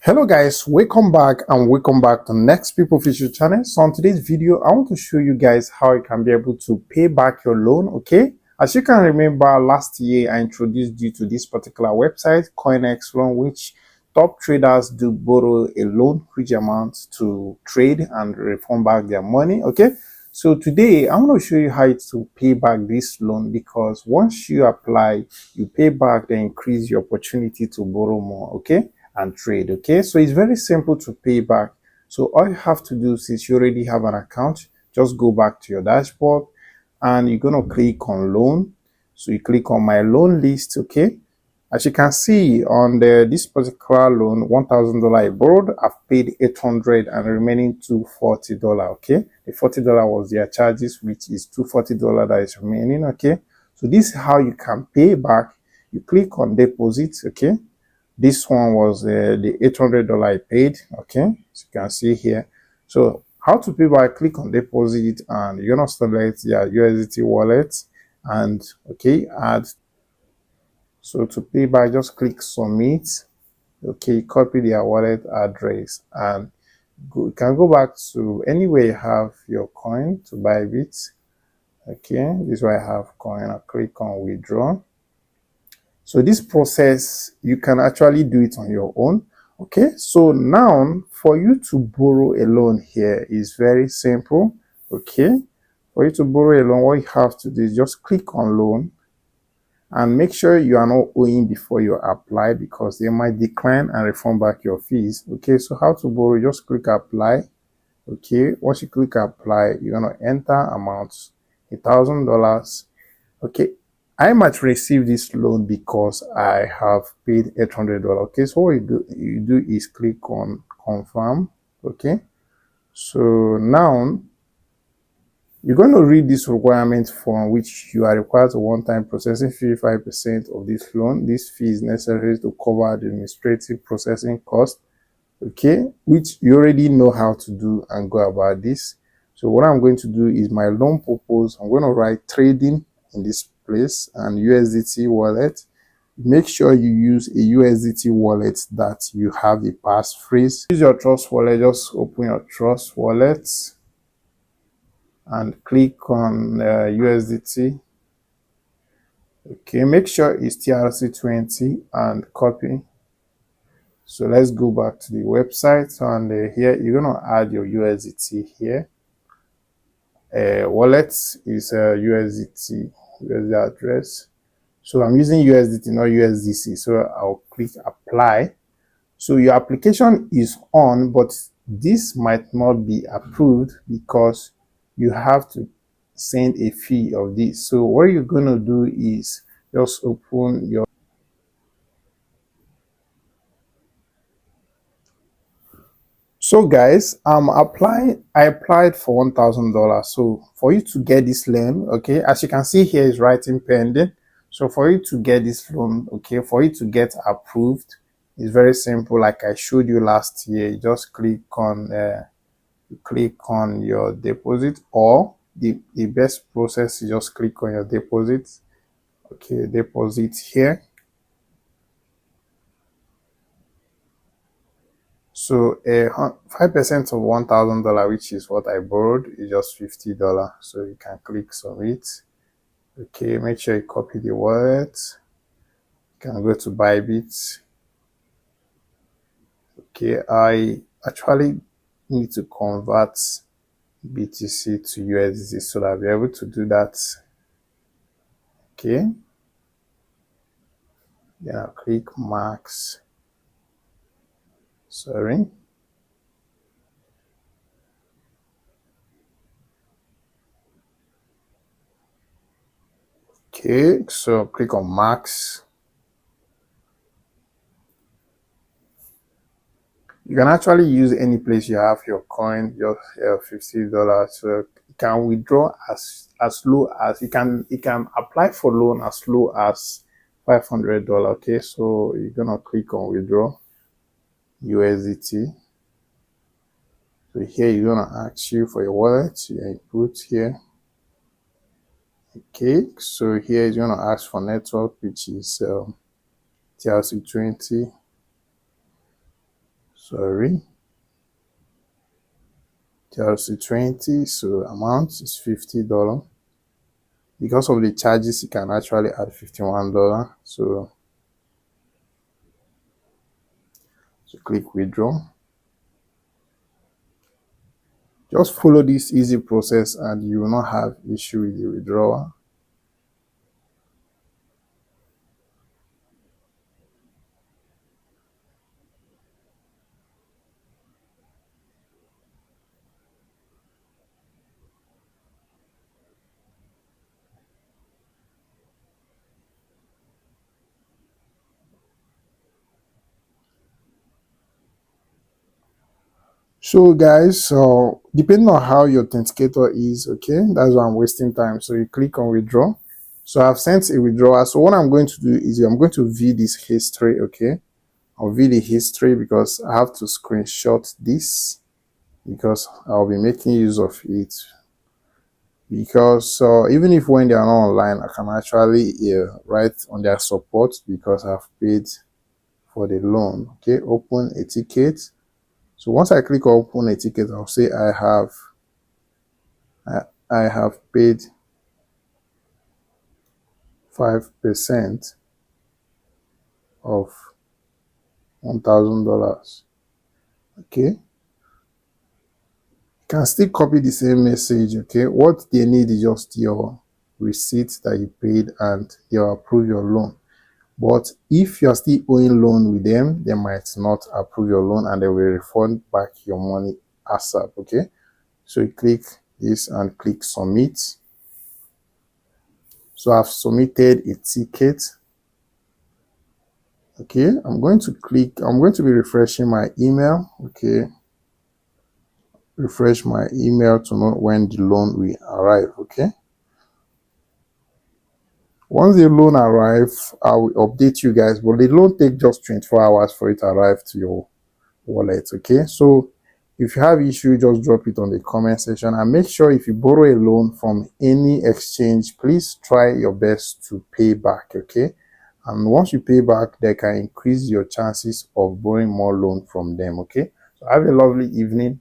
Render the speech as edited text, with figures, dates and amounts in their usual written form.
Hello guys, welcome back to Next People Future channel. So on today's video I want to show you guys how you can be able to pay back your loan. Okay, as you can remember, last year I introduced you to this particular website, CoinX Loan, which top traders do borrow a loan huge amount to trade and refund back their money. Okay, so today I want to show you how to pay back this loan, because once you apply, you pay back, they increase your opportunity to borrow more. Okay, and trade. Okay, so it's very simple to pay back. So all you have to do, since you already have an account, just go back to your dashboard and you're going to click on loan. So you click on my loan list. Okay, as you can see on this particular loan, $1,000 I borrowed, I've paid $800 and remaining $240. Okay, the $40 was their charges, which is $240 that is remaining. Okay, so this is how you can pay back. You click on deposit. Okay, this one was the $800 I paid. Okay, as you can see here. So how to pay back? Click on deposit and you're gonna select your USDT wallet and okay, add. So to pay back, just click submit. Okay, copy their wallet address and you can go back to anywhere you have your coin to buy it. Okay, this is where I have coin. I click on withdraw. So this process, you can actually do it on your own. Okay, so now for you to borrow a loan here is very simple. Okay, for you to borrow a loan, what you have to do is just click on loan and make sure you are not owing before you apply, because they might decline and refund back your fees. Okay, so how to borrow? Just click apply. Okay, once you click apply, you're gonna enter amount $1,000. Okay, I might receive this loan because I have paid $800. Okay, so what you do is click on confirm. Okay, so now you're going to read this requirement form, which you are required to one-time processing 55% of this loan. This fee is necessary to cover the administrative processing cost. Okay, which you already know how to do and go about this. So what I'm going to do is my loan purpose. I'm going to write trading in this place and USDT wallet. Make sure you use a USDT wallet that you have the passphrase. Use your Trust wallet. Just open your Trust wallet and click on USDT. Okay, make sure it's TRC20 and copy. So let's go back to the website and here you're going to add your USDT here. Wallet is USDT address. So I'm using USDT, not USDC. So I'll click apply. So your application is on, but this might not be approved because you have to send a fee of this. So what you're going to do is just open your. So guys, I applied for $1,000. So for you to get this loan, okay, as you can see here is writing pending. So for you to get this loan, okay, for you to get approved, it's very simple. Like I showed you last year, you just click on your deposit, or the best process is just click on your deposit. Okay, deposit here. So 5% of $1,000, which is what I borrowed, is just $50. So you can click submit. Okay, make sure you copy the wallet. You can go to Bybit. Okay, I actually need to convert BTC to USDT so that I'll be able to do that. Okay, then I'll click max. Sorry. Okay, so click on max. You can actually use any place you have your coin, just $50. So you can withdraw as low as you can apply for loan as low as $500. Okay, so you're gonna click on withdraw USDT. So here you're gonna ask you for your wallet, you input here. Okay, so here is gonna ask for network, which is TRC20. sorry, TRC20, so amount is $50. Because of the charges, you can actually add $51. So click withdraw. Just follow this easy process and you will not have issue with the withdrawal. So guys, so depending on how your authenticator is, okay, that's why I'm wasting time. So you click on withdraw. So I've sent a withdrawal. So what I'm going to do is I'm going to view this history, okay. I'll view the history because I have to screenshot this because I'll be making use of it. Because even if when they are not online, I can actually write on their support because I've paid for the loan. Okay, open a ticket. So once I click open a ticket, I'll say I have paid 5% of $1,000. Okay, you can still copy the same message. Okay, what they need is just your receipt that you paid and they'll approve your loan. But if you're still owing loan with them, they might not approve your loan and they will refund back your money ASAP. Okay, so you click this and click submit. So I've submitted a ticket. Okay, I'm going to be refreshing my email. Okay, refresh my email to know when the loan will arrive. Okay, once the loan arrives, I will update you guys, but the loan takes just 24 hours for it to arrive to your wallet. Okay, so if you have issue, just drop it on the comment section and make sure if you borrow a loan from any exchange, please try your best to pay back. Okay, and once you pay back, they can increase your chances of borrowing more loan from them. Okay, so have a lovely evening.